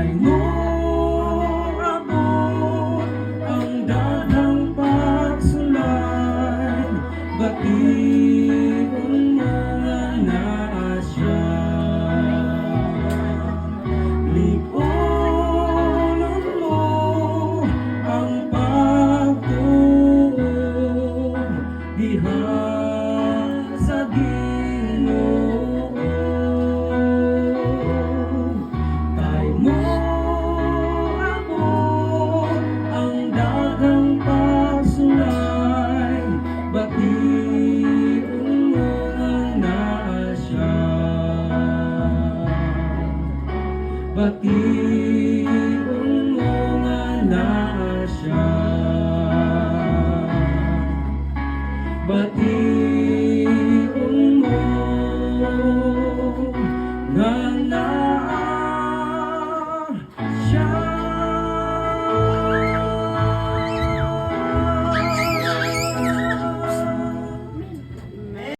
kay mo abot ang daghang pagsulay, bation mo nga naa siya. Liponon mo ang pagtuo diha sa Ginoo. Kay mo abot ang daghang pagsulay, bation mo nga naa siya. Bation mo nga naa siya.